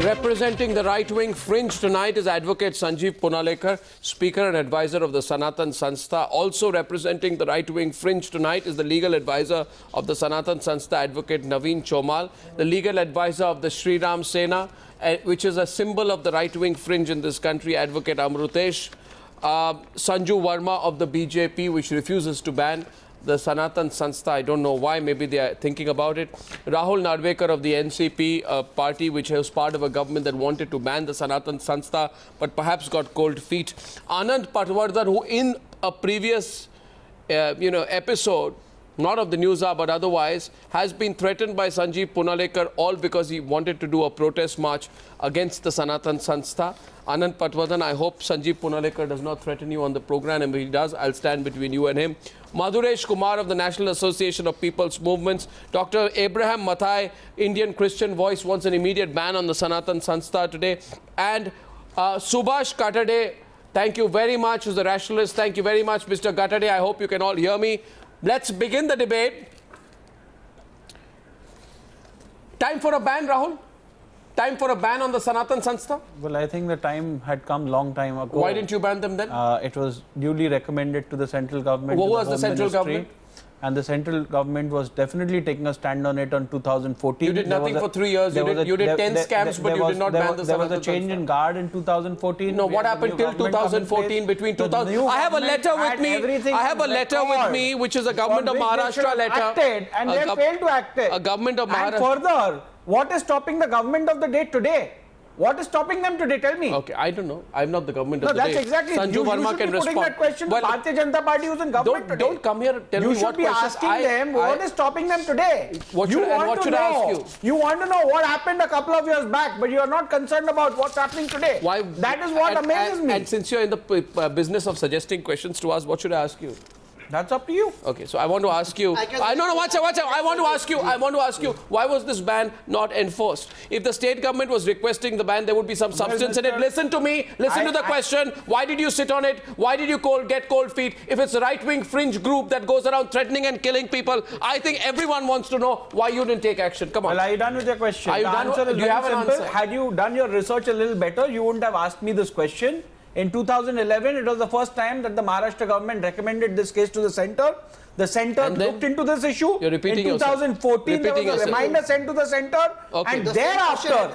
Representing the right-wing fringe tonight is Advocate Sanjeev Punalekar, Speaker and Advisor of the Sanatan Sanstha. Also representing the right-wing fringe tonight is the Legal Advisor of the Sanatan Sanstha, Advocate Naveen Chomal, the Legal Advisor of the Sri Ram Sena, which is a symbol of the right-wing fringe in this country, Advocate Amrutesh, Sanju Verma of the BJP, which refuses to ban the Sanatan Sanstha. I don't know why, maybe they are thinking about it. Rahul Narvekar of the NCP, a party which was part of a government that wanted to ban the Sanatan Sanstha, but perhaps got cold feet. Anand Patwardhan, who in a previous episode, not of the News Hour but otherwise, has been threatened by Sanjeev Punalekar, all because he wanted to do a protest march against the Sanatan Sanstha. Anand Patwardhan, I hope Sanjeev Punalekar does not threaten you on the program, and if he does, I'll stand between you and him. Madhuresh Kumar of the National Association of People's Movements. Dr. Abraham Mathai, Indian Christian Voice, wants an immediate ban on the Sanatan Sanstha today. And Subhash Katade, thank you very much, who's the rationalist. Thank you very much, Mr. Katade. I hope you can all hear me. Let's begin the debate. Time for a ban, Rahul? Time for a ban on the Sanatan Sanstha? Well, I think the time had come long time ago. Why didn't you ban them then? It was duly recommended to the central government. What was the central government? And the central government was definitely taking a stand on it on 2014. You did nothing for 3 years. You did 10 scams, but you did not ban the Sanatan Sanstha. There was a change in guard in 2014. No, what happened till 2014? Between 2000, I have a letter with me. I have a letter with me, which is a government of Maharashtra letter. And they failed to act it. A government of Maharashtra. And further, what is stopping the government of the day today? What is stopping them today? Tell me. Okay, I don't know. I'm not the government of the day. No, that's exactly. Sanju Verma can respond. Putting that question to Bharatiya Janata Party who's in government today. Don't come here and tell me what questions. You should be asking them what is stopping them today. What should I ask you? You want to know what happened a couple of years back, but you are not concerned about what's happening today. Why? That is what amazes me. And since you're in the business of suggesting questions to us, what should I ask you? That's up to you. Okay, so I want to ask you. No, watch out. I want to ask you. Why was this ban not enforced? If the state government was requesting the ban, there would be some substance in it. Listen to me. Listen to the question. Why did you sit on it? Why did you get cold feet? If it's a right-wing fringe group that goes around threatening and killing people, I think everyone wants to know why you didn't take action. Come on. Well, are you done with your question? Are you done? Do you have an answer? Had you done your research a little better, you wouldn't have asked me this question. In 2011, it was the first time that the Maharashtra government recommended this case to the centre. The centre looked into this issue. You're repeating in 2014, there was a reminder sent to the centre. Okay. And thereafter,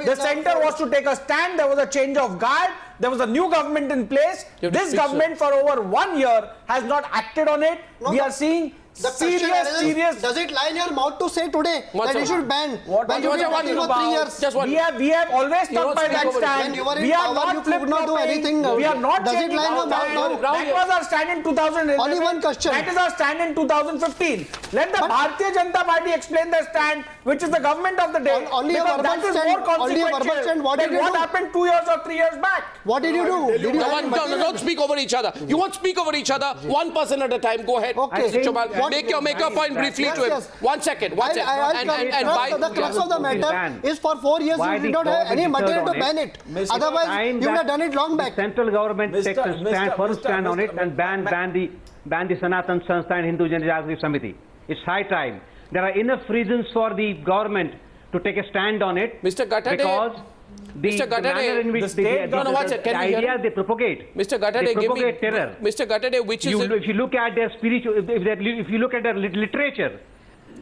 the centre was to take a stand. There was a change of guard. There was a new government in place. This government for over 1 year has not acted on it. We are seeing serious. Does it lie in your mouth to say today that you should ban? When you been talking about 3 years, we have always stuck by that stand. We are not anything. We are not. Does it lie in your mouth? That was our stand in 2011. Only one question. That is our stand in 2015. Let the Bharatiya Janata Party explain their stand, which is the government of the day. Only a verbal that is stand. more consequential than what happened 2 years or 3 years back. What did you do? Don't speak over each other. You won't speak over each other. One person at a time. Go ahead. Okay. Make your point briefly to him. 1 second. The crux of the matter is for 4 years you did not have any material to ban it. Otherwise, you would have done it long back. Central government takes a firm stand on it and ban the Sanatan Sanstha and Hindu Janjagriti Samiti. It's high time. There are enough reasons for the government to take a stand on it. Mr. Katade, because the manner in which the ideas they propagate. Mr. Katade, they propagate terror. Mr. Katade, which is if you look at their spiritual, if you look at their literature,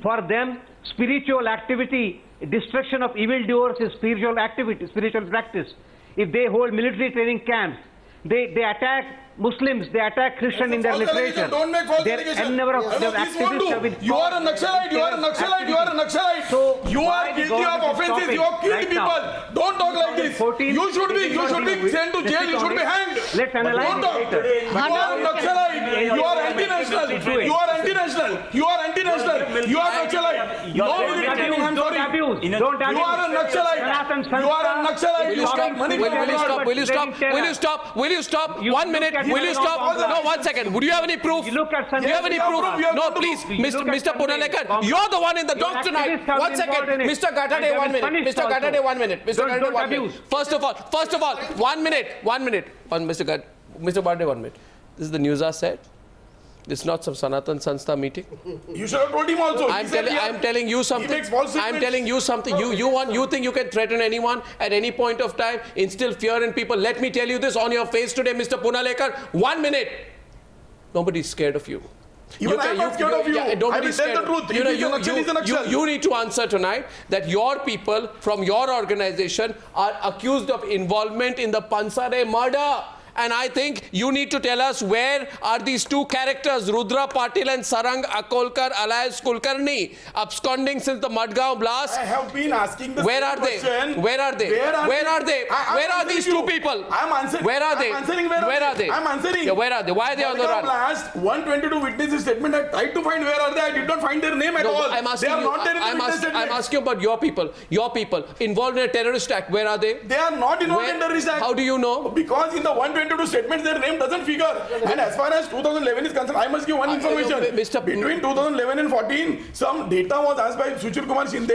for them spiritual activity, destruction of evildoers is spiritual activity, spiritual practice. If they hold military training camps, they attack Muslims, they attack Christians in their literature. Don't make false allegations. You are a Naxalite, you are a Naxalite, you are a Naxalite. So you are guilty of offenses, you have killed people. Don't talk like this. You should be sent to jail, you should be hanged. Let's analyze it later. You are a Naxalite, you are anti-national, you are anti-national, you are anti-national, you are Naxalite. No military training, I'm sorry. Don't abuse. You are a Naxalite. You are a Naxalite. Will you stop? Will you stop? 1 minute. Will you stop? No, 1 second. Would you have any proof? Do you have any proof? No, please, Mr. Punalekar, you're the one in the dock tonight. 1 second. Mr. Katade, 1 minute. Mr. Katade, 1 minute. Mr. Katade, 1 minute. First of all, 1 minute. Mr. Katade, 1 minute. This is the News Hour set. This is not some Sanatan Sanstha meeting. You should have told him also. I'm telling you something. He makes false I'm statements. telling you something. You think you can threaten anyone at any point of time, instill fear in people. Let me tell you this on your face today, Mr. Punalekar. 1 minute. Nobody's scared of you. Even I'm not scared of you. I will Nobody's tell scared. the truth. You know, If he's a Naxal, he's a Naxal. you need to answer tonight that your people from your organization are accused of involvement in the Pansare murder. And I think you need to tell us where are these two characters, Rudra Patil and Sarang Akolkar alias Kulkarni, absconding since the Madgaon blast. I have been asking the Where same are they? question. Where are they? Where are they? Where are these two people? I'm answering. Where are they? I'm answering. Where are they? I'm answering. Yeah, where are they? Why are they on the Madgaon run? Blast, 122 witnesses statement. I tried to find where are they. I did not find their name at No, all. I'm asking they are you. not there in the witness statement. I'm asking about your people. Your people involved in a terrorist act. Where are they? They are not involved Where- in terrorist act. How do you know? Because in the 122 statements, their name doesn't figure. And as far as 2011 is concerned, I must give one information. Mr. Between 2011 and 14, some data was asked by Sushil Kumar Shinde.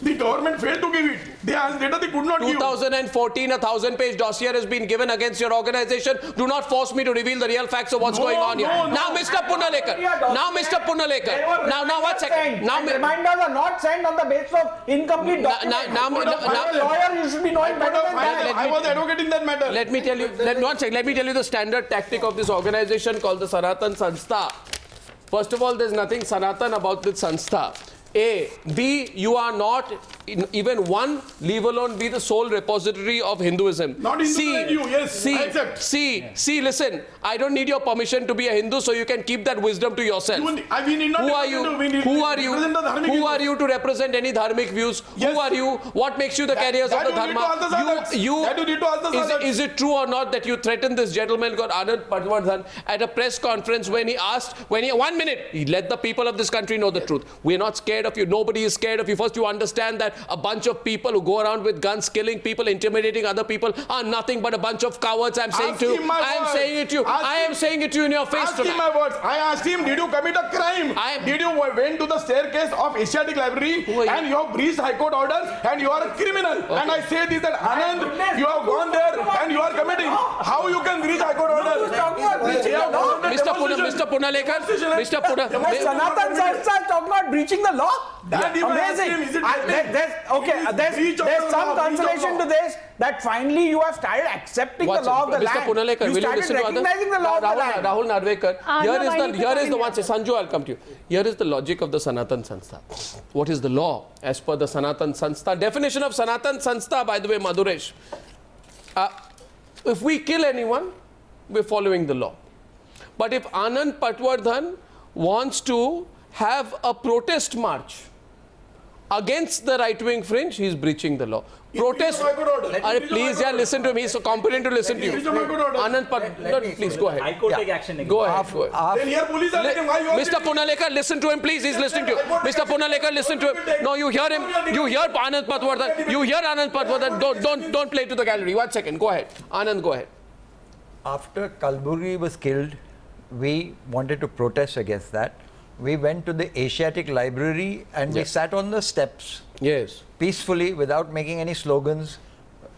The government failed to give it. They asked data they could not give. 2014, a 1,000-page dossier has been given against your organization. Do not force me to reveal the real facts of what's No, going on here. no, no. Now, Mr. Punalekar. Now, Mr. Punalekar. Now, 1 second. Now, reminders are not sent on the basis of incomplete documents. now- As a lawyer, you should be knowing better than that. I was advocating that matter. let me tell you. Let me tell you the standard tactic of this organization called the Sanatan Sanstha. First of all, there's nothing Sanatan about this Sanstha. A. B. You are not even one, leave alone be the sole repository of Hinduism. Not Hindu like you, yes, I accept. C. Listen, I don't need your permission to be a Hindu, so you can keep that wisdom to yourself. We need not Who are you? Who are you? represent the dharmic Who views. are you to represent any dharmic views? Yes. Who are you? What makes you the carriers of that the you need to ask the dharma? Sadhaks. That you need to ask the Sadhaks. Is it true or not that you threatened this gentleman called Anand Patwardhan at a press conference when he asked, 1 minute, he let the people of this country know the truth. We're not scared of you. Nobody is scared of you. First, you understand that a bunch of people who go around with guns, killing people, intimidating other people are nothing but a bunch of cowards. I'm saying Ask to you. him my I am words. saying it to you. Ask I am him. saying it to you in your face Ask him tonight. my words. I asked him, did you commit a crime? Did you went to the staircase of Asiatic Library Who are you? and you have breached High Court orders and you are a criminal? And I say this that Anand, you have gone there and you are committing. How you can breach High Court orders? Mr. Punalekar, Mr. Sanatan Sanstha is talking about breaching the law. That if I ask Amazing. him, is it There's some consolation to this that finally you have started accepting the law of the Mr. land. Punalekar, You will you started listen to others? recognizing the law of the land. Rahul Narvekar. No, I need to Here is the come one. in. Sanju, I'll come to you. Here is the logic of the Sanatan Sanstha. What is the law as per the Sanatan Sanstha? Definition of Sanatan Sanstha, by the way, Madhuresh. If we kill anyone, we're following the law. But if Anand Patwardhan wants to have a protest march against the right-wing fringe, he's breaching the law. Protest. Please, yeah, listen to me. He's so competent to listen to you. Anand Patwardhan, please go ahead. I could take action against Go ahead. Go ahead. Then here police are taking. Why you are Mr. Punalekar, listen to him, please. He's listening to you. Mr. Punalekar, listen to him. No, you hear him. You hear Anand Patwardhan. You hear Anand Patwardhan. Don't play to the gallery. 1 second. Go ahead. Anand, go ahead. After Kalburgi was killed, we wanted to protest against that. We went to the Asiatic Library and we sat on the steps Yes. peacefully without making any slogans.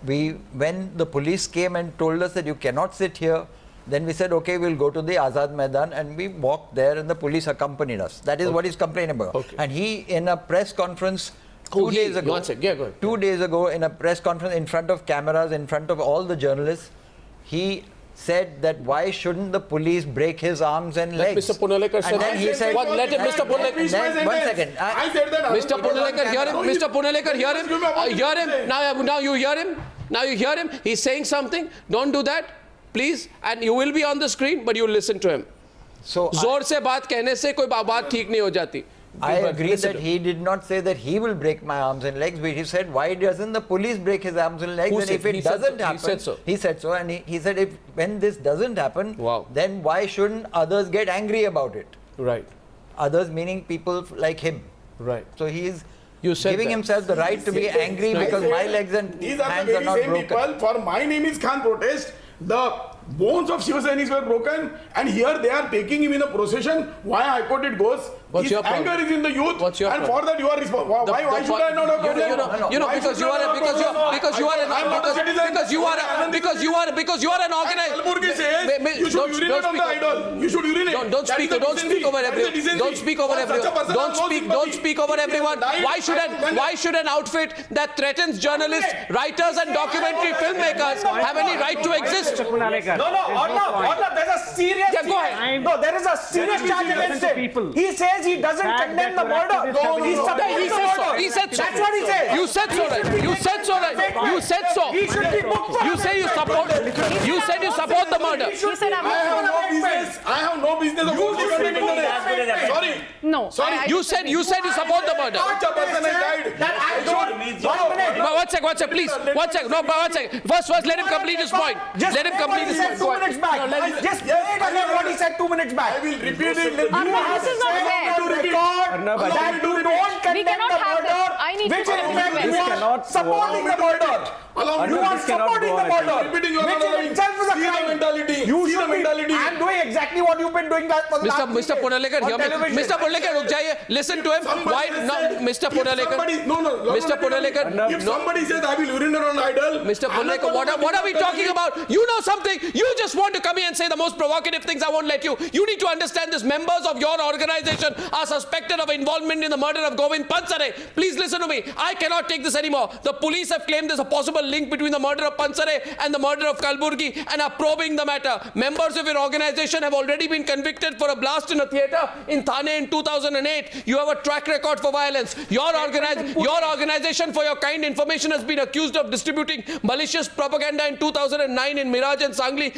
When the police came and told us that you cannot sit here, then we said, okay, we'll go to the Azad Maidan, and we walked there and the police accompanied us. That is what he's complaining about. Okay. And he, in a press conference 2 days ago, 1 second. Yeah, go ahead. 2 days ago, in a press conference in front of cameras, in front of all the journalists, he said that why shouldn't the police break his arms and Let legs? Mr. Punalekar say And then that. he said, Let him, Mr. Punalekar. Then, 1 second. I said that. Mr. Punalekar, hear him. Mr. Punalekar, hear him. Hear him. Now you hear him. Now you hear him. He's saying something. Don't do that, please. And you will be on the screen, but you listen to him. So जोर से बात कहने से कोई बात ठीक नहीं हो जाती. I agree Listen that to he did not say that he will break my arms and legs, but he said, why doesn't the police break his arms and legs? Who And said? if it He said doesn't so. He happen, said so. he said so, and he said, if when this doesn't happen, Wow. then why shouldn't others get angry about it? Right. Others meaning people like him. Right. So he is You said giving that. himself the right to be angry because my legs and These are hands the are very not same broken. people. For my name is Khan protest, the bones of Shiva Sainis were broken, and here they are taking him in a procession. Why High Court it goes? What's His your problem? anger is in the youth. What's your and problem? for that you are responsible. Why should I not have complained? Why because should you I are not have complained? because you are an I'm not a citizen. because you are an organized. Kalburgi says you should urinate on the idol. You should urinate. Don't speak over everyone. Don't speak over everyone. Don't speak over everyone. Why should an outfit that threatens journalists, writers, and documentary filmmakers have any right to exist? Arnab, there's a serious. Yeah, go ahead. No, there is a serious charge against him. He says he doesn't condemn the murder. He supports the murder. He said so. That's what he says. You said so, right? You said so, right? You said so. He should be booked for You say you support. You said you support the murder. He should be I have no business of condemning the Sorry. No. Sorry. You said you support the murder. Such a person has died. That I should. 1 minute. But one sec, please. 1 sec. No, but 1 sec. First, let him complete his point. Just Let him say what complete he his said point. 2 minutes back. Just say it again what he said 2 minutes back. I will repeat it. Arnab, this is not fair. To record that you don't condemn cannot the have this. murder, I need to which in comment. fact This you are cannot supporting the murder. Allow me You to- are this cannot supporting go the on. murder, Repeating your which in honorary- itself is a See the crime. mentality. You See the should be. mentality. I'm doing exactly what you've been doing that for the last 3 Mr. days Punalekar, on hear me. television. Mr. Punalekar, ruk jaiye. Listen to him. Somebody Why has no, said- Mr. if Punalekar? somebody- No. Mr. Punalekar, If somebody says I will urinate on idol. Mr. Punalekar, what are we talking about? You know something? You just want to come here and say the most provocative things. I won't let you. You need to understand this. Members of your organization are suspected of involvement in the murder of Govind Pansare. Please listen to me. I cannot take this anymore. The police have claimed there's a possible link between the murder of Pansare and the murder of Kalburgi and are probing the matter. Members of your organization have already been convicted for a blast in a theatre in Thane in 2008. You have a track record for violence. Your organization, for your kind information, has been accused of distributing malicious propaganda in 2009 in Miraj and Sangli,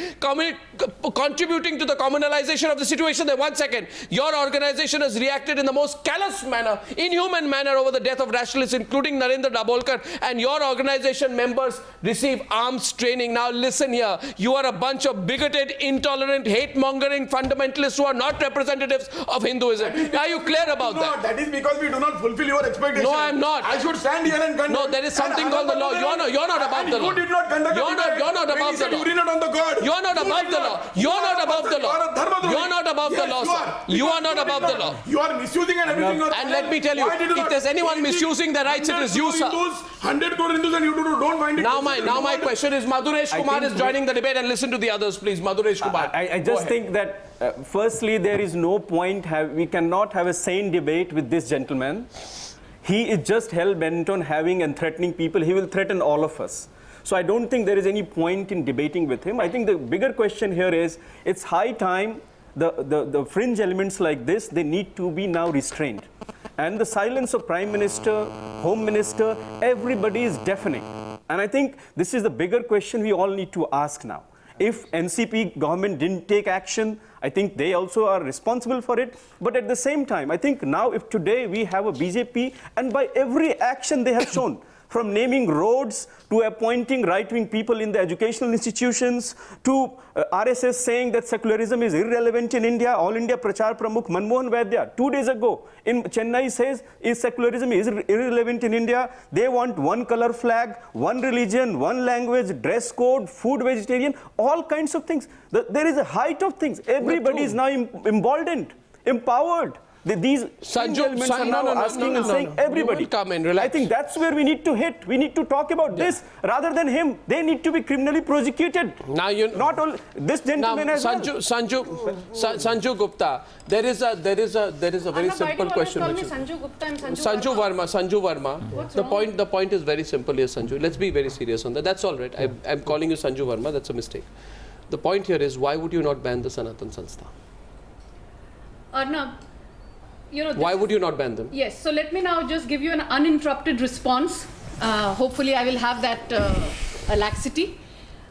contributing to the communalization of the situation. There, 1 second. Your organization has reacted in the most callous manner, inhuman manner over the death of nationalists, including Narendra Dabolkar, and your organization members receive arms training. Now listen here. You are a bunch of bigoted, intolerant, hate-mongering fundamentalists who are not representatives of Hinduism. Are you clear about that? That is because we do not fulfill your expectations. No, I'm not. I should stand here and condemn. No, there is something called the law. You're not above the law. You did not conduct You're not above the law. Urinate on the God. You're not above the law. You're not above the law. You're not above the law, sir. You are not above the law. You are misusing and everything. And let me tell you, if there's anyone misusing their rights, it is you, sir. 100 crore Hindus and you don't find it. Now my question is, Madhuresh Kumar is joining the debate, and listen to the others, please. Madhuresh Kumar. I just think that firstly there is no point, we cannot have a sane debate with this gentleman. He is just hell-bent on having and threatening people. He will threaten all of us. So I don't think there is any point in debating with him. I think the bigger question here is, it's high time the fringe elements like this, they need to be now restrained. And the silence of Prime Minister, Home Minister, everybody is deafening. And I think this is the bigger question we all need to ask now. If NCP government didn't take action, I think they also are responsible for it. But at the same time, I think now if today we have a BJP, and by every action they have shown, from naming roads to appointing right-wing people in the educational institutions to RSS saying that secularism is irrelevant in India. All India Prachar Pramukh Manmohan Vaidya 2 days ago in Chennai says secularism is irrelevant in India. They want one color flag, one religion, one language, dress code, food vegetarian, all kinds of things. There is a height of things. Everybody is now emboldened, empowered. These elements are now asking and saying everybody. Come in, relax. I think that's where we need to hit. We need to talk about this rather than him. They need to be criminally prosecuted. Now you not all this gentleman as well. Sanju Gupta. There is a very simple question. Sanju Gupta and Sanju Verma. The point is very simple here, Sanju. Let's be very serious on that. That's all right. I'm calling you Sanju Verma. That's a mistake. The point here is, why would you not ban the Sanatan Sanstha? Arnab, why would you not ban them? Yes, so let me now just give you an uninterrupted response. Hopefully I will have that laxity.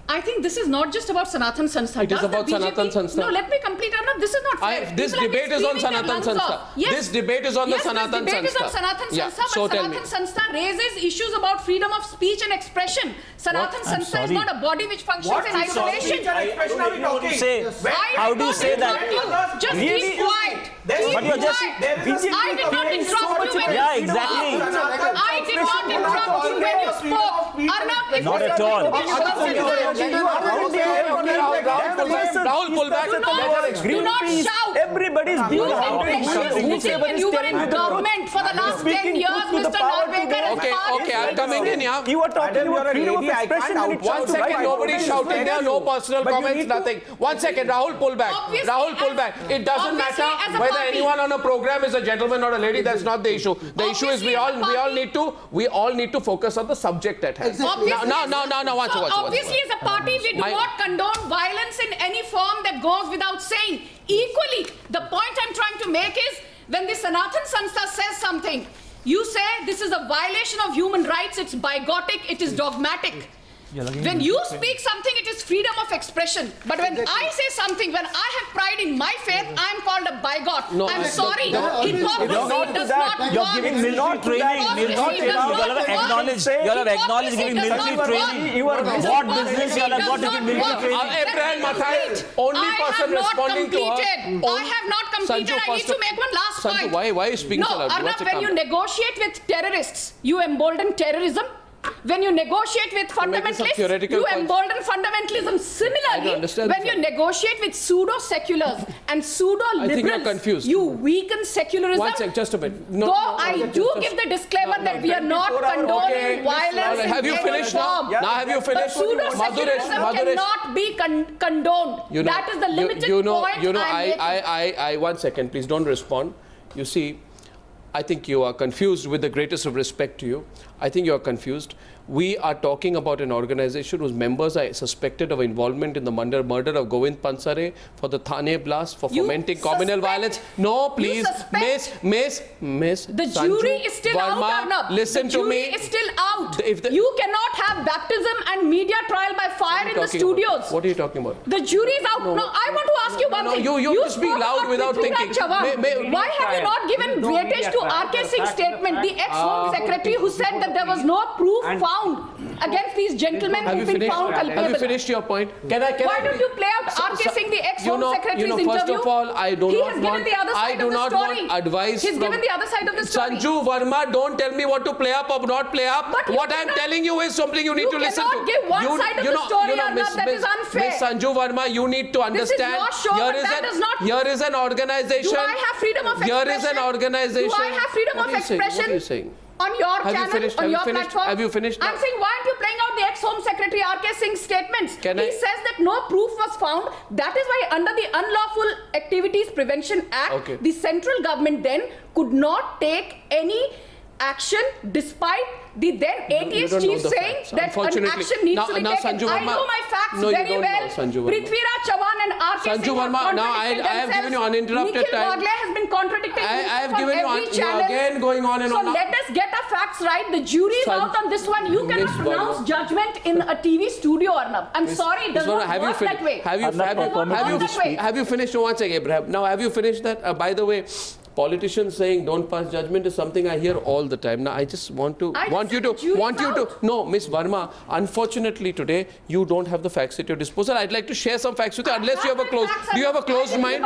I think this is not just about Sanatan Sanstha. It is about Sanatan Sanstha. No, let me complete, Arnab. This is not fair. This debate is on Sanatan Sanstha. This debate is on the Sanatan Sanstha. Yes, this debate is on Sanatan Sanstha, but Sanatan Sanstha raises issues about freedom of speech and expression. Sanatan Sanstha is not a body which functions in isolation. How do you say that? Just keep quiet. But you're just I did not interrupt you when yeah, you exactly. spoke. I did not interrupt you when you spoke. Arnab, Not at all. Rahul, pull back. Do not shout. Everybody's You doing impeached when you were in government for the last 10 years, Mr. Narvekar. Okay, I'm coming in, yeah. You are talking about freedom of expression. when it One comes to second, right. nobody's shouting there, no personal But you comments, need to- nothing. 1 second, Rahul, pull back. Obviously, Rahul, pull as- back. It doesn't obviously, matter as a whether party- anyone on a program is a gentleman or a lady, that's not the issue. The issue is we Obviously, as a all need to focus on the subject at hand. Obviously, Now, once. obviously, as a party, we do not condone violence in any form that goes without saying. Equally, the point I'm trying to make is when the Sanatan Sanstha says something, you say this is a violation of human rights, it's bigotic, it is dogmatic. When you speak something, it is freedom of expression. But when I say something, when I have pride in my faith, I'm called a bigot. No, I'm sorry. Hypocrisy does not work. You're giving military training. Hypocrisy does You all have not acknowledged. work. You all have acknowledged giving Hypocrisy military does not training. work. You are What business you all have got to give military training? Abraham Mathai, only person responding to her. I have not completed. Sanju, I need first to of- make one last Sanju, point. why are you speaking no, so loud? What's Arnab, the when you comment? negotiate with terrorists, you embolden terrorism. When you negotiate with making some fundamentalists, theoretical you points. embolden fundamentalism. I don't Similarly, understand when this you one. negotiate with pseudo-seculars and I think pseudo-liberals, you're confused. you weaken secularism. One sec, just a minute. No, Though I do give the disclaimer that we are not condoning violence in Have you any finished now? form. Now have you But finished? pseudo-secularism cannot be condoned. That is the limited point I'm making. I 1 second, please don't respond. You see, I think you are confused. With the greatest of respect to you, I think you are confused. We are talking about an organization whose members are suspected of involvement in the murder of Govind Pansare, for the Thane blast, for You fomenting communal suspect- violence. No, please, suspect- Miss. The Sanju jury is still Verma, out, Arnab. listen the to jury me. is still out. If the- You cannot have baptism and media trial by fire in the Talking about- studios. What are you talking about? The jury is out. No, I want to ask you one thing. you just be spoke loud about without Prithviraj thinking. Chauhan. Why have you not given No weightage media to trial. RK The Singh's fact- statement, the ex-home secretary who said that there was no proof found against these gentlemen Have you who've been finished? found Have you culpable? finished your point? Can Why I don't you play out RK Singh, the ex-home secretary's first interview? of all, I do He not has given want, the other I side do of the not story. want advice He's from given the other side of the story. Sanju Verma, don't tell me what to play up or not play up. But you What I'm cannot- telling you is something you need to listen to. cannot give one side of the story, Arnab. That is unfair. Miss Sanju Verma, you need to understand. your show, but that does not- Here is an organization. Do I have freedom of Here expression? is an organization. Do I have freedom What of are you saying? expression? What are you saying? On your Have you channel, finished? on Have you your finished? platform. Have you finished now? I'm saying, why aren't you playing out the ex-home secretary RK Singh's statements? Can he I- says that no proof was found. That is why under the Unlawful Activities Prevention Act, Okay. the central government then could not take any action despite the then You ATS don't know chief the saying facts. that an Unfortunately. action needs Now- to be now taken. Sanju I Verma- know my facts No, you very don't well. know Sanju Verma. Prithviraj Chauhan and RK Sanju Singh have Verma, now contradicted I have given you themselves. uninterrupted Nikhil time. Bagle has been contradicting I have himself given you on every you are channel. again going on and So on. Now- let us get our facts right. The jury is Sanju- out on this one. You cannot Miss pronounce Verma. judgment in a TV studio, Arnab. I'm sorry, it does Miss Verma, not have you work that way. Have you I'm not have you- permitted have you- to speak. have you finished? One second, Abraham. Now, have you finished that? By the way, politicians saying don't pass judgment is something I hear all the time. Now, I just want to I just said the jury is out. No, Miss Verma. Unfortunately, today you don't have the facts at your disposal. I'd like to share some facts with you, unless you have a closed. Do you have a closed mind?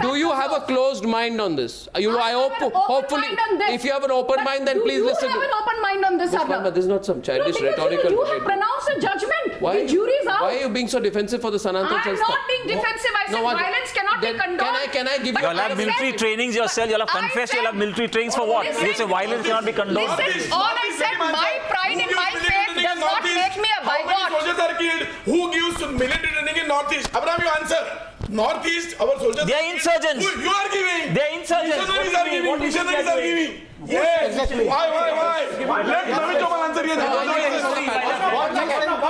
Do you have a closed mind on this? I hope, hopefully, if you have an open mind, then please listen. Do you have an open mind on this, Miss Arnab? Verma, this is not some childish No, because rhetorical you have debate. pronounced a judgment. Why? The jury is out. Why are you being so defensive for the Sanatan I'm Sanstha? not being defensive. I said what- violence cannot be then condoned. Can I give But you? You'll have I military said- trainings yourself. You'll have I confessed. said- You'll have military trainings for what? You say violence cannot be condoned. Listen, all I said, my pride in my faith does not make me a How many bigot. soldiers are killed? Who gives military training in Northeast? Abraham, you answer. Northeast, our soldiers. They are insurgents. You are giving. They are insurgents. Missionaries are giving. Missionaries are giving. Yes. Why? Let Navin Chopal answer here.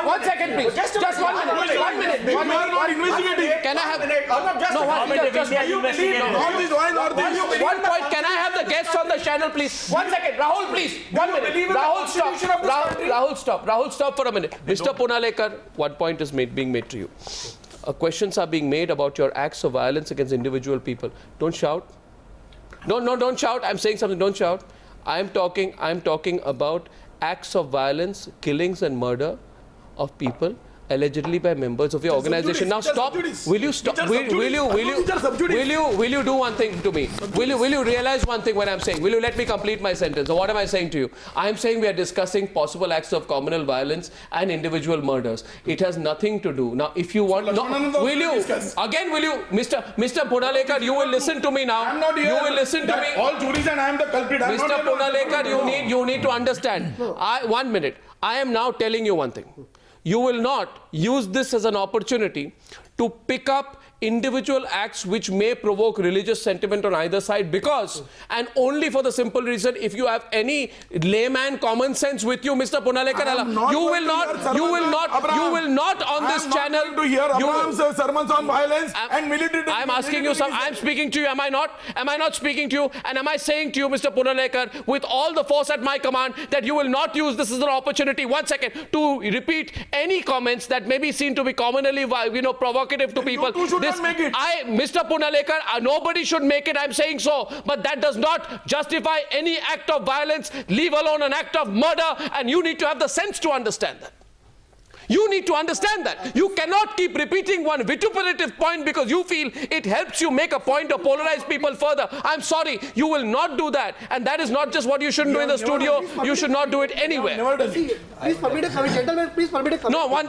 One second, please. Just 1 minute. 1 minute. You are not investigating. Can I have? No, just You believe Northeast, why Northeast? one point. Can I have the guests on the channel, please? 1 second. Rahul, please. 1 minute. believe in the Rahul, stop. constitution of this country? Rahul, stop. Rahul, stop for a minute. Mr. Punalekar, one point is being made to you. Questions are being made about your acts of violence against individual people. Don't shout. No, don't shout. I'm saying something. Don't shout. I'm talking about acts of violence, killings and murder of people allegedly by members of your organization. Now These are stop. sub judice. Will you stop? These are sub judice. These are sub judice. Will you do one thing to me? Will you realize one thing when I'm saying? Will you let me complete my sentence? Or what am I saying to you? I am saying we are discussing possible acts of communal violence and individual murders. It has nothing to do. Now, if you want, will you again? Will you, Mr. Punalekar? You will listen to me now. I'm not here. You will listen to That me. all juries and I am the culprit. I'm Mr. not here to Punalekar, you need to understand. 1 minute. I am now telling you one thing. You will not use this as an opportunity to pick up individual acts which may provoke religious sentiment on either side, because, and only for the simple reason, if you have any layman common sense with you, Mr. Punalekar, you will not on this channel. I'm not going to hear Abraham's sermons on violence and military. I'm asking you some. I'm speaking to you. Am I not? Am I not speaking to you? And am I saying to you, Mr. Punalekar, with all the force at my command, that you will not use this as an opportunity, 1 second, to repeat any comments that may be seen to be commonly, provocative to people. You should not make it. Mr. Punalekar, nobody should make it. I'm saying so, but that does not justify any act of violence, leave alone an act of murder, and you need to have the sense to understand that. You need to understand that. You cannot keep repeating one vituperative point because you feel it helps you make a point or polarize people further. I'm sorry, you will not do that. And that is not just what you shouldn't do in the studio. You should not do it anywhere. Please permit a comment, gentlemen. Please permit a comment. No, one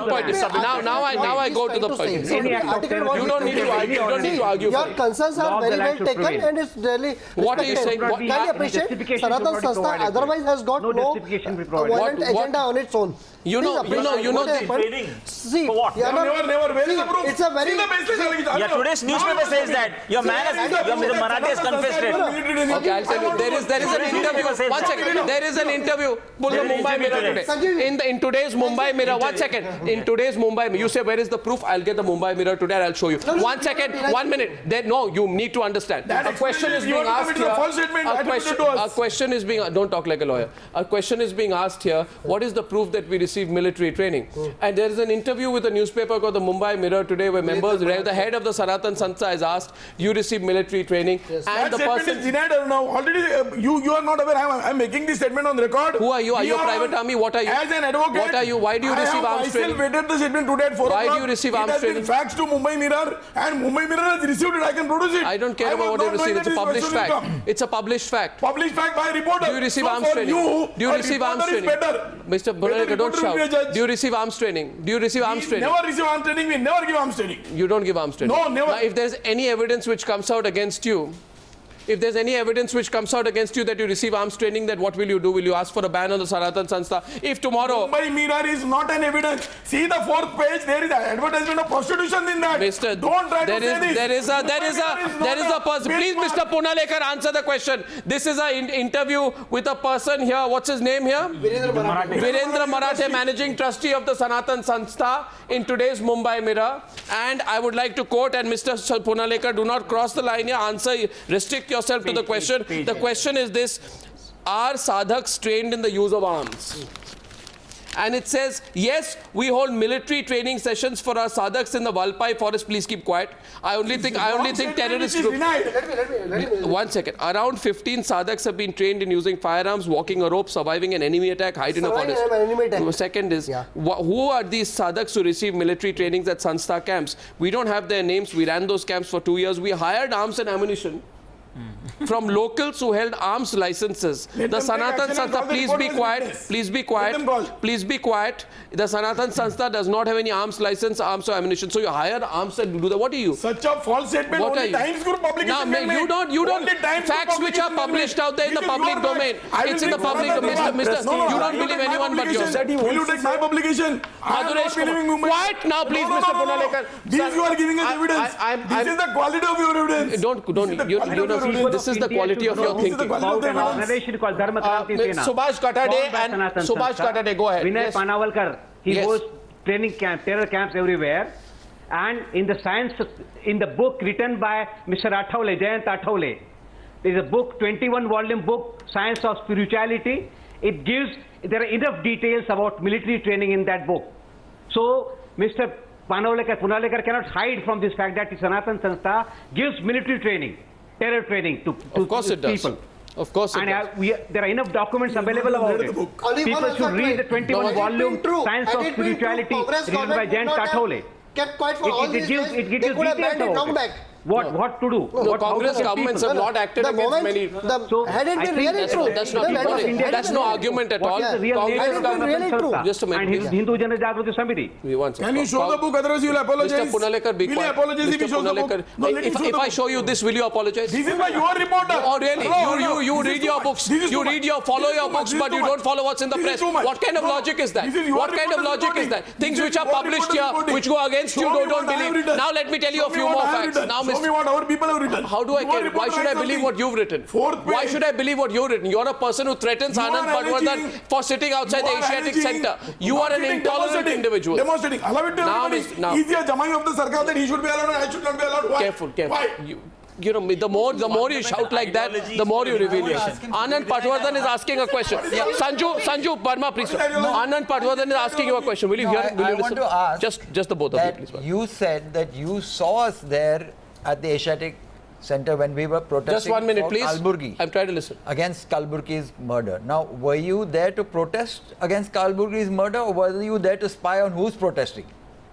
point is now I go to the point. You don't need to argue. You don't need to argue. Your concerns are very well taken, and it's really. What are you saying? Can I appreciate Sanatan Sanstha otherwise has got no violent agenda on its own. You know. See, for what? Never. Where is the proof? It's a very. See the baseless allegation. Yeah, today's newspaper says that your man has, your Marathi has confessed it. Okay, I'll tell you. There is an interview. 1 second. There is an interview. Pull the Mumbai Mirror today. In today's Mumbai Mirror. 1 second. In today's Mumbai Mirror. You say, where is the proof? I'll get the Mumbai Mirror today and I'll show you. 1 second. 1 minute. No, you need to understand. A question is being asked here. A question is being. Don't talk like a lawyer. A question is being asked here. What is the proof that we received military training? And there is an interview with a newspaper called the Mumbai Mirror today where the head of the Sanatan Sanstha is asked, you received military training. Yes. And that the person is denied now. Already you are not aware. I'm making this statement on record. Who are you? Are you a private army? What are you? As an advocate. What are you? Why do you receive arms training? I have myself waited the statement today at 4 o'clock. Why do you receive arms training? It has been faxed to Mumbai Mirror and Mumbai Mirror has received it. I can produce it. I don't care about what you receive. It's a published fact. It's a published fact. Published fact by a reporter. Do you receive arms training? Do you receive arms training? Mr. Punalekar, don't shout. Do you receive arms training? Do you receive arms training? Never receive arms training. We never give arms training. You don't give arms training? No, never. Now, if there's any evidence which comes out against you, that you receive arms training, then what will you do? Will you ask for a ban on the Sanatan Sanstha? If tomorrow... Mumbai Mirror is not an evidence. See the 4th page, there is an advertisement of prostitution in that. Mr. Don't try to say this. There is a person. Please, Mr. Punalekar, answer the question. This is an interview with a person here. What's his name here? Virendra Marathe, Managing Trustee of the Sanatan Sanstha in today's Mumbai Mirror. And I would like to quote, and Mr. Punalekar, do not cross the line here. Answer, restrict yourself to the question. The question is this: are sadhaks trained in the use of arms? And it says, yes, we hold military training sessions for our sadhaks in the Valpai forest. Please keep quiet. I only think terrorist groups. Let me. 1 second. Around 15 sadhaks have been trained in using firearms, walking a rope, surviving an enemy attack, hide in a forest. Second is, who are these sadhaks who receive military trainings at Sanstha camps? We don't have their names. We ran those camps for 2 years. We hired arms and ammunition from locals who held arms licenses. The Sanatan Sanstha, please be quiet. Please be quiet. Please be quiet. The Sanatan Sanstha does not have any arms license, arms or ammunition. So you hire arms and do that. What are you? Such a false statement. What only are you? Times Group publication. Now, you don't. Facts which are published out there in the public domain. It's in the public domain. You don't believe anyone but yourself. Will you take my publication? Quiet now, please, Mr. Punalekar. This you are giving us evidence. This is the quality of your evidence. This is the quality of your thinking. About an organization called Dharma Kranti Sena. Subhash Katade and Subhash Katade, go ahead. Vinay Panavalkar, he hosts training camps, terror camps everywhere. And in the book written by Mr. Athavale, Jayant Athavale, there is a book, 21-volume book, Science of Spirituality. There are enough details about military training in that book. So, Mr. Punalekar cannot hide from this fact that the Sanatan Sanstha gives military training, terror training to Of course it does. people. Of course it And does. there are enough documents available about it. Only People one should has read the been true. 21-volume True. Science Had of it been true, Spirituality Congress written by government Jayant would not have Kathole. kept quiet for all these days. It gives They you could have details banned it about long it. back. What to do? No, What, how to Congress get governments people? have not acted The against moment, many. So, had it I been think really that's true, not- That's not, then because had it- India had it that's been no really argument at What all. is the real Congress nature of government really Sanathan true. Sanstha Just a minute, and please. Hindu Jana Jagruti Samiti? One second. Can you show the book? Otherwise, you will apologize. Mr. Punalekar, be Will quiet. you apologize if Mr. he shows the book? Punalekar, No, let him show if the I book. show you this, will you apologize? This is my your reporter. Oh, really? No, You this is read too your much. books. This is You too read much. your, follow This is your too much. books, This is but too you much. don't follow what's in the This is press. too much. What kind of No. logic is that? This is your What kind of reporter's logic is reporting. that? Things This which is are your published reporter's here, reporting. which go against Show you, me don't what I have believe. written. Now let me tell you a Show me few what more I have facts. written. Now, Show me what our people have written. how do I Your care? Why reporter should I writes believe something. what you've written? Fourth Why page. should I believe what you've written? You're a person who threatens You Anand are Patwardhan alleging- for sitting outside the You are Asiatic alleging- Center. You are an intolerant individual. Demonstrating. Allow it to Now, everybody. now- He's the Jamai of the Sarkar that he should be allowed and I should not be allowed. Why? Careful. Why? You know, the more you shout like that, the more you reveal yourself. Anand Patwardhan is asking a question. Sanju Parma, please. Anand Patwardhan is asking you a question. Will you hear? Will I you want listen? to ask Just the both of you, that please. you said that you saw us there at the Asiatic Center when we were protesting Just 1 minute, for please. Kalburgi, I'm trying to listen. against Kalburgi's murder. Now, were you there to protest against Kalburgi's murder, or were you there to spy on who's protesting?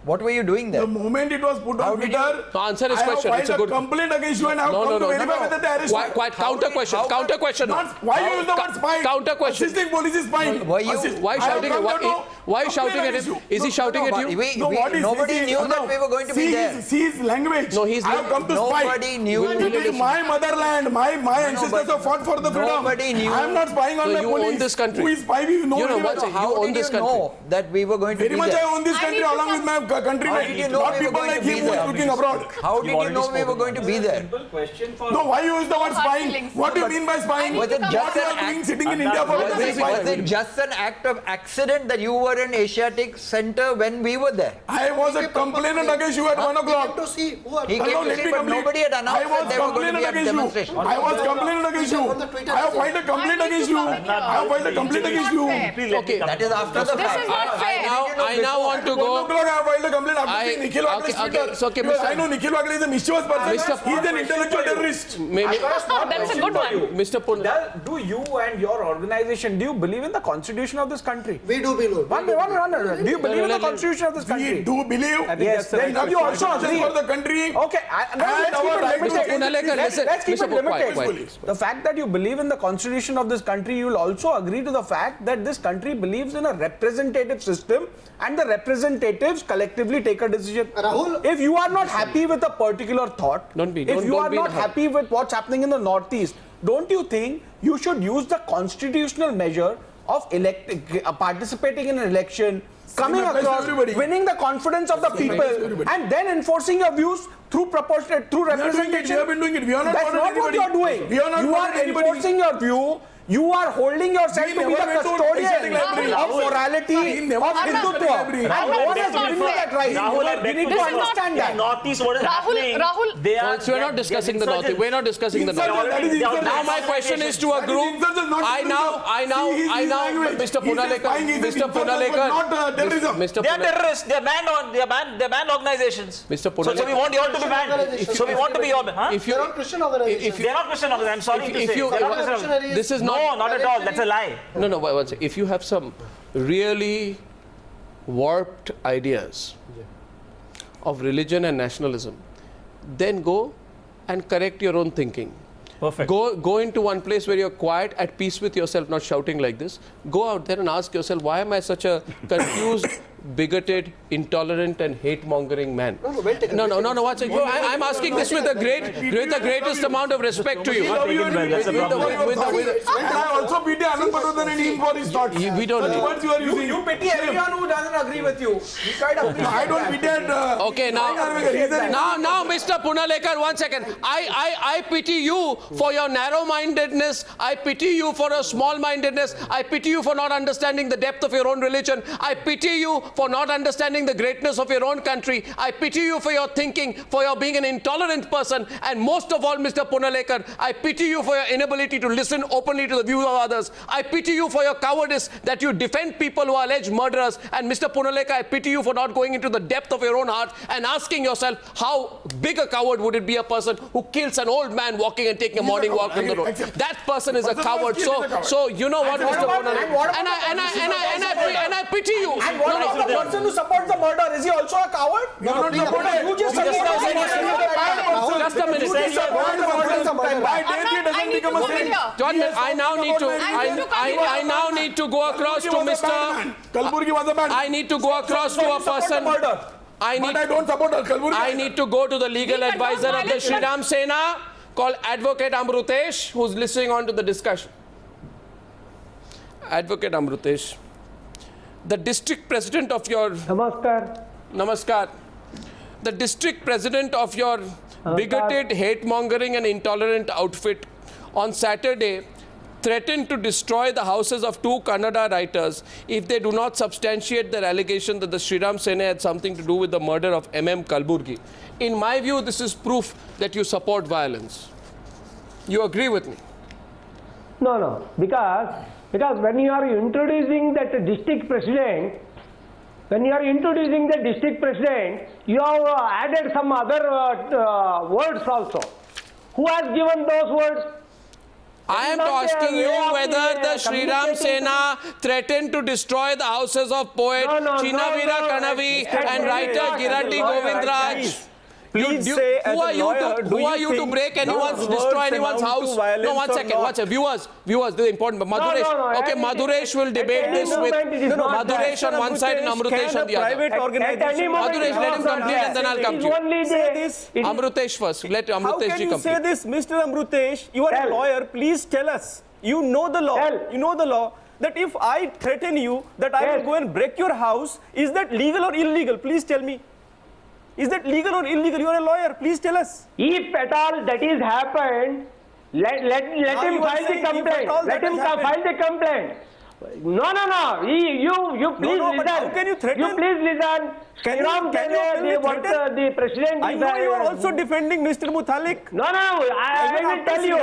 What were you doing there? The moment it was put How on did Twitter, So answer his I have question. It's a filed good- complaint against you and I have come to verify whether they arrested. Quite counter question. how- Counter question. Not, why you use the word spying? Counter question. Assisting police is spying. Were you- Why I have shouting? come here to Why you shouting at complain him? against Is he you. shouting at you? No, what is nobody this? knew No, that we were going to be see there. See his language. No, he's I have come to spy. Nobody knew. It is my motherland. My ancestors but have fought for the freedom. nobody knew. I am not spying on So my you police. own this country. Who is spying? You know You know very what? well. You How own did this you know that we were going to Very be much there? I own this I country need to along with my countrymen. How did you know Not we were people going like to be him who there? is looking abroad. How did you know we were going to be there? No, why you use the word No hard spying? feelings. What do you mean by spying? Was it What just you an are doing act- sitting in India for Was what is it, was spying? it just an act of accident that you were in Asiatic Center when we were there? I was a complainant against you at 1 He came o'clock. to see who are He came Hello, to let see, me but complete. nobody had announced I was that they were going to complaining be at against you. demonstration. I was complaining against you. On the Twitter I have filed a complaint against you. Coming here. I have filed a complaint This is against not you. fair. Okay. That is after the This fact. is not fair. I now want to At 1 go. o'clock I have filed a complaint after I- seeing Nikhil Wagle's okay, Twitter. so, okay, Because Mr. I know Nikhil Wagle is a mischievous person. Mr. He is an intellectual terrorist. Maybe. That's a good one. Mr. Pun. Do you and your organization, do you believe in the constitution of this country? We do below. One. Do you believe in the constitution of this We country? do believe Yes, then that you also justice agree. for the country. Okay, let's keep our it right to limited. Mr. Punalekar, listen. Let's keep Mr. it Quiet, limited. quiet, please. The fact that you believe in the constitution of this country, you will also agree to the fact that this country believes in a representative system and the representatives collectively take a decision. Rahul. If you are not happy with a particular thought, Don't be if you are in a not hurry. happy with what's happening in the Northeast, don't you think you should use the constitutional measure of participating in an election, coming applies to across, everybody. winning the confidence of the applies to people, everybody. and then enforcing your views through proportionate, through We are doing it. representation? We have been doing it. We are not That's bothering not what anybody. you are doing. We are not You are bothering anybody. enforcing your view. You are holding yourself We to be never the went to custodian Asiatic Library. of morality, We never of went to Hindutva. Library. And no one has given you that right. Rahul, You need to This is not understand fair. that. Northeast, what is happening? Rahul. They are. So we're not discussing the North. We're not discussing the Insurgent, North. that is insurgent. Now my question is to a That is group. insurgent, not I terrorism. now, See, his language. Mr. He says spying is Punalekar, an Mr. insurgent, but Punalekar, not terrorism. Mr. They are Punalekar. terrorists. They are banned organizations. Mr. So we Punalekar. want you all to be banned. So we want to be all. Huh? If you, They're not Christian organizations. They are not Christian organizations. I'm sorry to if say. you, They are not Christian organizations. this is No, not. not at all. That's a lie. No, one second. If you have some really warped ideas of religion and nationalism, then go and correct your own thinking. Perfect. Go into one place where you're quiet, at peace with yourself, not shouting like this. Go out there and ask yourself, why am I such a confused, bigoted, intolerant, and hate-mongering man? No, well taken. No. One second. I'm asking this with the greatest amount of respect to you. Not taken well, that's the problem. And I also pity Anand Patwardhan and him for his thoughts. We don't Such need- words you are using. You pity everyone who doesn't agree with you. You try to appreciate I don't that. pity and Okay, now, Mr. Punalekar, 1 second. I pity you for your narrow-mindedness. I pity you for your small-mindedness. I pity you for not understanding the depth of your own religion. I pity you for not understanding the greatness of your own country. I pity you for your thinking, for your being an intolerant person. And most of all, Mr. Punalekar, I pity you for your inability to listen openly to the views of others. I pity you for your cowardice that you defend people who are alleged murderers. And Mr. Punalekar, I pity you for not going into the depth of your own heart and asking yourself how big a coward would it be a person who kills an old man walking and taking taking a morning walk on the road. That person is a coward. So you know what, Mr. Ponale? And I pity you. And what about the person who supports the murder? Is he also a coward? No, please, You just Just a minute. Why Deirdre doesn't become a saint? John, I now need to go across to Mr. Kalburgi was a man. I need to go across to a person. But I don't support Kalburgi. I need to go to the legal advisor of the Shri Ram Sena called Advocate Amrutesh, who's listening on to the discussion. Advocate Amrutesh, the district president of your... Namaskar. The district president of your bigoted, hate-mongering and intolerant outfit on Saturday threatened to destroy the houses of two Kannada writers if they do not substantiate their allegation that the Shri Ram Sena had something to do with the murder of M.M. Kalburgi. In my view, this is proof that you support violence. You agree with me? No, because when you are introducing that district president, you have added some other words also. Who has given those words? I am asking you whether the Shri Ram Sena threatened to destroy the houses of poet Chinavira Kanavi and writer Girati Govindraj. Please say, as a lawyer, who are you to break anyone's, destroy anyone's house? No, one second. Viewers, this is important. But Madhuresh, okay, Madhuresh will debate this with Madhuresh on one side and Amrutesh on the other. Madhuresh, let him complete and then I'll come to you. Amrutesh first. Let Amrutesh How can you complete. say this, Mr. Amrutesh? You are a lawyer. Please tell us. You know the law. You know the law. That if I threaten you that I will go and break your house, is that legal or illegal? Please tell me. Is that legal or illegal? You are a lawyer. Please tell us. If at all that is happened, let him file the complaint. Let him file the complaint. No. You please listen. But how can you threaten? You please listen. Can you What the president I know you are also defending Mr. Muthalik. No, I will tell you.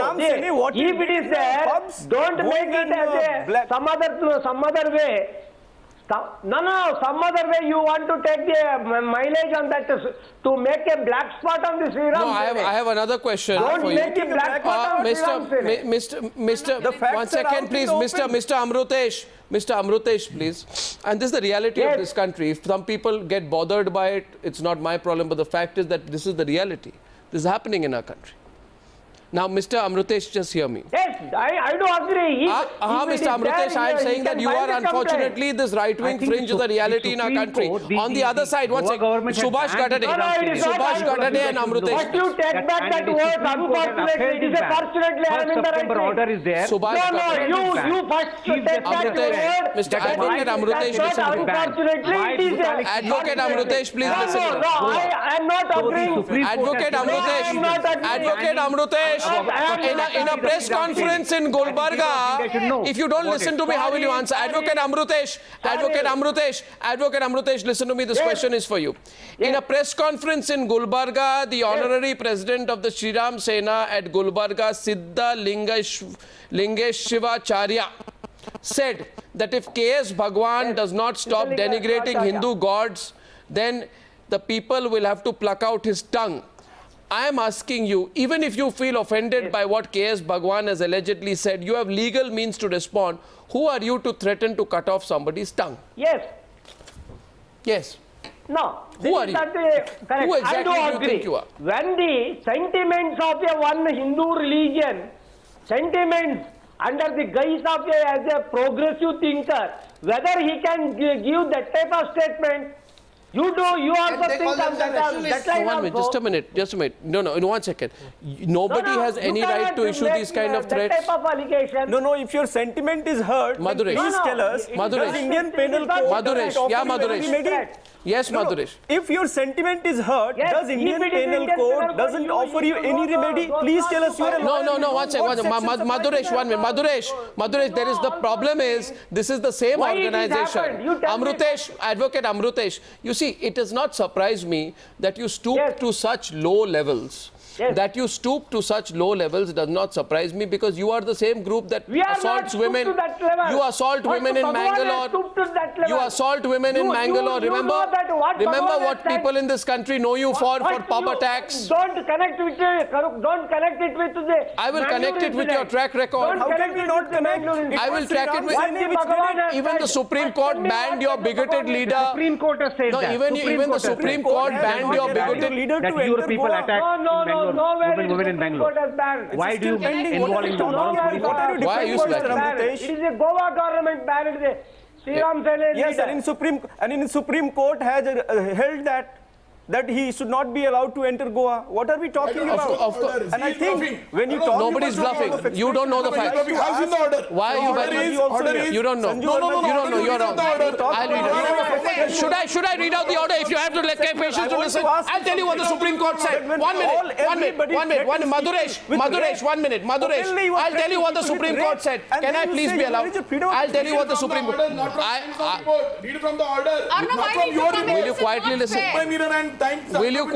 If it is there, don't make it as a some other way. Some other way you want to take the mileage on that to make a black spot on the Sri Ram. No, I have another question Don't for you. make a black spot on Mr. One second, please. Mr. Amrutesh, please. And this is the reality of this country. If some people get bothered by it, it's not my problem. But the fact is that this is the reality. This is happening in our country. Now, Mr. Amrutesh, just hear me. Yes, I do agree. Mr. Amrutesh, I am saying that you are unfortunately this right-wing fringe is the reality in our country. On the other side, one second, Subhash Gadade and Amrutesh. But you take back that word, unfortunately, it is a fortunately I am in the right order is there. Subhash Gadade. You first take back that word. Mr. Advocate Amrutesh, listen to me. Unfortunately, it is a... Advocate Amrutesh, please listen to me. No, I am not agreeing. Advocate Amrutesh, in a press conference in Gulbarga, if you don't listen to me, how will you answer? Advocate Amrutesh, listen to me, this question is for you. In a press conference in Gulbarga, the honorary president of the Shri Ram Sena at Gulbarga, Siddha Lingesh Shivacharya, said that if K.S. Bhagwan does not stop denigrating Hindu gods, then the people will have to pluck out his tongue. I am asking you, even if you feel offended by what K.S. Bhagwan has allegedly said, you have legal means to respond. Who are you to threaten to cut off somebody's tongue? Yes. No. Who are you? Correct. Who exactly I do you think you are? When the sentiments of one Hindu religion, sentiments under the guise of as a progressive thinker, whether he can give that type of statement, you also think of that line also. Just a minute. No, in 1 second. Nobody has any right to issue these kind of threats. That type of allegation. No, if your sentiment is hurt, Madhuresh. please tell us. Does Indian Penal Code Madhuresh. Yes, Madhuresh. If your sentiment is hurt, does Indian Penal Code doesn't offer you any remedy? Please tell us you are a lawyer. No, 1 second. Madhuresh, 1 minute. Madhuresh, there is the problem is, this is the same organization. Advocate Amrutesh, you see, it does not surprise me that you stoop to such low levels Yes. That you stoop to such low levels does not surprise me, because you are the same group that We are not assaults stooped women. to that level. You assault But women in Bhagwan has Mangalore. stooped to that level. You assault women in You- Mangalore. you Remember? know that what Remember Bhagwan what has said? people in this country know you for pub you attacks. Don't connect with don't connect it with the. I will Mangalore connect it with your incident. track record. Don't How can connect we it not with the connect? Mangalore incident. I will track it with. What the Bhagwan has Even the said. Supreme But Court tell me banned what your the bigoted Bhagwan has leader. Supreme Court has said No, that. even the Supreme Court banned your bigoted. leader that to your enter people Goa. attacked No, in Bangalore, nowhere is women in Supreme Bangalore. Court has banned. Why do you Pending. involve What are in you the moral talking police? about? Why are you Supreme Court, slacking? Amritesh? It is a Goa government banned the Sri Ram Sena Yes, leader. and in Supreme Court has held that he should not be allowed to enter Goa. What are we talking about? Of course. And I He is think bluffing. when you No, talk, Nobody's bluffing. You don't know the facts. I've seen the order. Why are you order bluffing? is- You don't know. Sanju No, no, no, Verma, You don't know. You're wrong. I'll read it. it. Should I read out the order? If you have to let patience I to want listen, to ask I'll tell you what the Supreme Court said. when One minute. everybody One minute. threatens Maduresh. people with Maduresh. rape. 1 minute. Openly you Maduresh. are I'll tell you what the threatening Supreme people Court with said. rape. And Can then I you please say be you allowed? manage a freedom of I'll tell you what the Read Supreme from Court. the order, not from report. Read from the order. Arnav, Not I from need to your come in. report. Will you This is quietly not listen? fair. Prime Minister and Times. Will you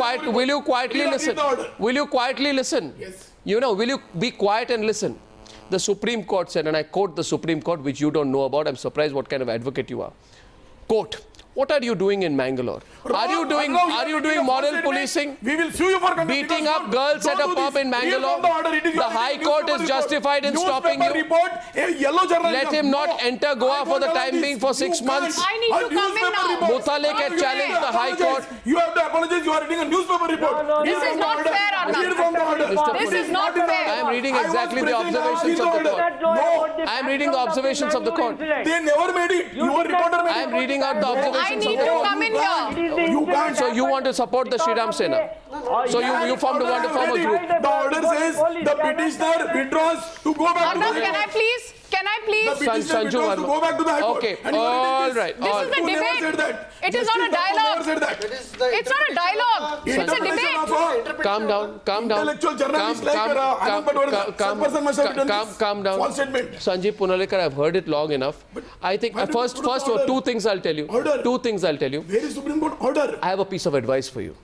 quietly Read listen? the order. Will you quietly listen? Yes. Will you be quiet and listen? The Supreme Court said, and I quote the Supreme Court, which you don't know about. I'm surprised what kind of advocate you are. Quote, what are you doing in Mangalore? Are you doing moral policing? We will sue you for contempt. Beating because up girls don't at a do pub this. in Read Mangalore? from the order. It is The your High newspaper Court is report. justified in stopping Newspaper you. report, a yellow journalism. Let him not enter Goa for the time being for 6 months. I need to come in now. Muthalek had challenged the High Court. You have to apologize. You are reading a newspaper report. No, This Read is from not the order. fair, Arnav. Read from the order. This is not in the fair. order. I am reading I was exactly the present, I have observations seen of the order. court. No, I am reading the observations of the court. they never made it. Your reporter made I it. am reading out the I observations of need the to court. come in here. You can't. So you want to support the Sri Ram Sena? So you want to form a group? The order says the petitioner withdraws to go back to Arnav, the can I please? Can I please? The petitioner Sanju withdraws to Verma. go back to the High Court. Okay, And you are reading all this. right, This all is right. a Who never debate. said that? It is Justice not a Dutta dialogue. never said that. It's not a dialogue. It's a Interpretation of debate. a Calm down, calm down. intellectual journalist like Anand Patwari. Some person must have written this calm down. false statement. Sanjeev Punalekar, I've heard it long enough. I think why did you first, put the order? two things I'll tell you. Order. Two things I'll tell you. Where is Supreme Court order? I have a piece of advice for you.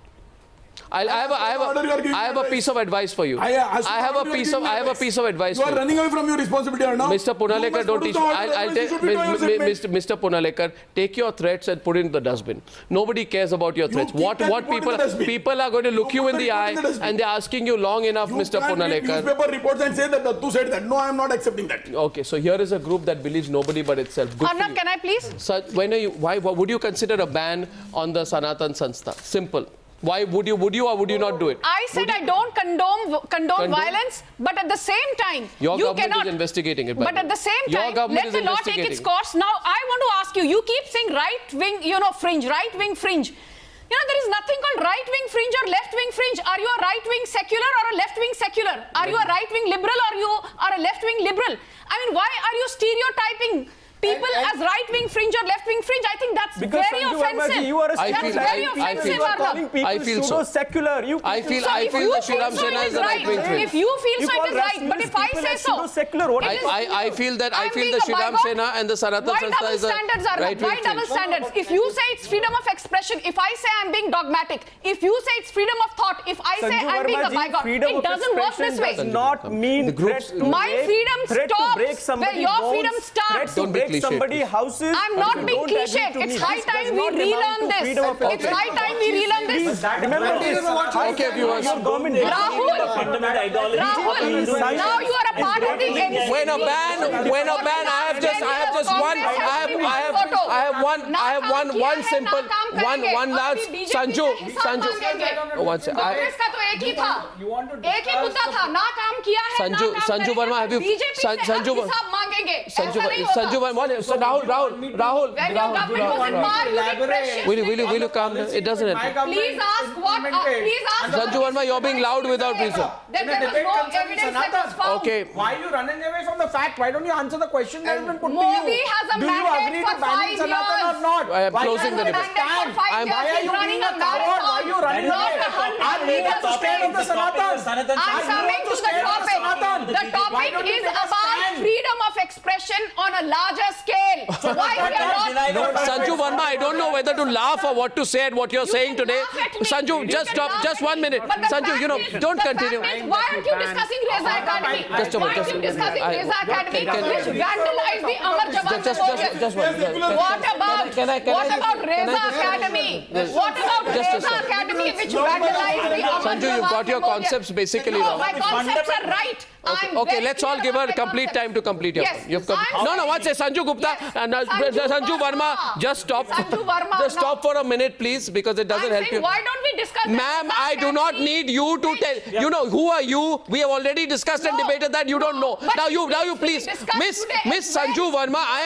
I have a piece of advice for you. I have a piece of advice You for are you. running away from your responsibility now. Mr. Punalekar, don't teach me. I'll tell Mr. Punalekar, take your threats and put it in the dustbin. Nobody cares about your threats. keep What that report in people the dustbin. people are going to look You you in put the the report eye in the dustbin. and they're asking you long enough, You Mr. can't read Punalekar. newspaper reports and say that Dattu said that. No, I am not accepting that. Okay, so here is a group that believes nobody but itself. Good for Arnav, you. can I please? So why would you consider a ban on the Sanatan Sanstha? Simple. Why would you or would you not do it? I said I don't condone violence, but at the same time, Your you government cannot. is investigating it. by But the at way. the same Your time, government let is the law take its investigating. course. Now, I want to ask you. You keep saying right-wing, fringe, right-wing fringe. There is nothing called right-wing fringe or left-wing fringe. Are you a right-wing secular or a left-wing secular? Are you a right-wing liberal or you are a left-wing liberal? I mean, why are you stereotyping people as right-wing fringe or left-wing fringe? I think that's Because very Sanju Verma offensive. ji, you are a That's secular. very I feel- offensive, You are calling Arnav. people I feel so. pseudo-secular. I feel So if the you Sri Ram feel so, Sena it is is the right. right-wing fringe. If you feel You so, call it is right. But rationalist if I people say as so, pseudo-secular. What it is- is- I feel that I'm being the a Sri Ram bigot. Sena and the Sanatan Why Sanstha double is a standards are right-wing Why double fringe. standards? If you say it's freedom of expression, if I say I'm being dogmatic, if you say it's freedom of thought, if I say Sanju I'm being a Verma ji, bigot, freedom it of doesn't work expression this way. does not mean The groups- threat to My break- freedom threat to stops break where somebody's your bones, freedom starts. threat to Don't be break cliched, somebody's please. houses. I'm not and being don't agree cliched. to It's me. high This time does we not amount relearn to this. freedom of It's high time we relearn this. Remember this. Okay, viewers. Your government Rahul, now you are a part of the NC. When a ban, I have one simple, one large, Sanju, one second. Congress का तो एक ही था, एक ही मुद्दा था, ना काम किया है, ना काम Sanju करेगा, Verma, have you- बीजेपी से Sanju- हम हिसाब मांगेंगे, ऐसा नहीं होगा। Sanju, Rahul. When your government was in power, you did pressure. Will you calm down? It doesn't help. Please ask what. Please ask. Sanju Verma, you're being loud without reason. Then there was no evidence that was found. Okay. Why are you running away from the fact? Why don't you answer the question that has been put to Modi you? has a Do you mandate agree for to banning 5 Sanatan or years. not? I am Why closing the can't you debate. stand? Why Why are you running being a a coward? Why are you running Not away? a hundred Are you meters the stand of the straight. Sanatan? I'm coming to the topic. The topic is about freedom freedom of expression on a larger scale. Why we are not? Sanju Verma, I don't know whether to laugh or what to say at what you're saying can today. laugh at me. Sanju, You just can stop. laugh Just at 1 me. minute. But the Sanju, fact is- don't the continue. fact is, why aren't you discussing Reza Academy? Just a Why minute, aren't you discussing Reza Academy, can- which vandalized the Amar Jawan Memorial? Just one. What about Reza Academy? What about Reza Academy, which vandalized the Amar Sanju, you've Jawan got your Memorial? concepts basically No, wrong. my concepts are right. I'm Okay, very let's all clear give her about my complete concepts. time to complete your Yes, point. You've I'm no, saying- one say Sanju Gupta Yes, and Sanju Verma, Verma. just stop. Sanju Verma, Just stop for a minute, please, because it doesn't I'm help saying, you. why don't we discuss Ma'am, Reza I do not Academy? need you to tell. You know, who are you? We have already discussed and No, debated that. You don't know. but Now you it needs to be please, discussed today Miss as well. Sanju Verma, I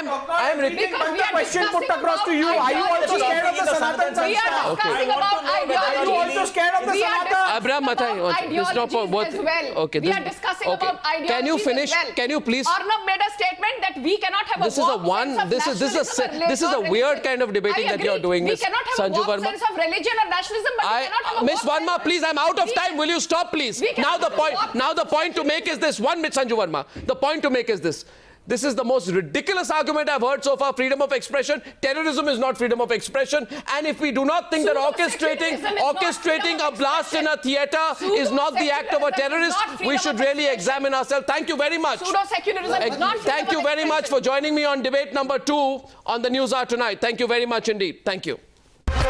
am repeating. Because we the are question put discussing across to about you. Are you also ideology. scared of the Sanatan We are Sanstha? discussing about ideology. Are you also scared of the We are Sanatan? discussing Abraham Mathai, about this is not for ideologies both. as well. Okay, We this- are discussing okay. about ideologies Can you finish? as well. Can you please- Arnab made a statement that we cannot have This a is a warm one. sense of This is nationalism a or weird religion. kind of debating I that you're agree. doing, We Miss cannot have Sanju a warm Verma. sense of religion or nationalism, but we cannot have a Miss warm Verma, sense- please, I'm out of We time. can- Will you stop, please? We can Now have the a point. warm- Now the point to make is this. 1 minute, Sanju Verma. The point to make is this. This is the most ridiculous argument I've heard so far. Freedom of expression. Terrorism is not freedom of expression. And if we do not think that Pseudo-secularism is not orchestrating freedom a of blast in a theater is not the act of a Pseudo-secularism is terrorist, not we freedom should of really expression. examine ourselves. Thank you very much. Pseudo-secularism is not freedom Thank you of very much expression. for joining me on debate number 2 on the News Hour tonight. Thank you very much indeed. Thank you.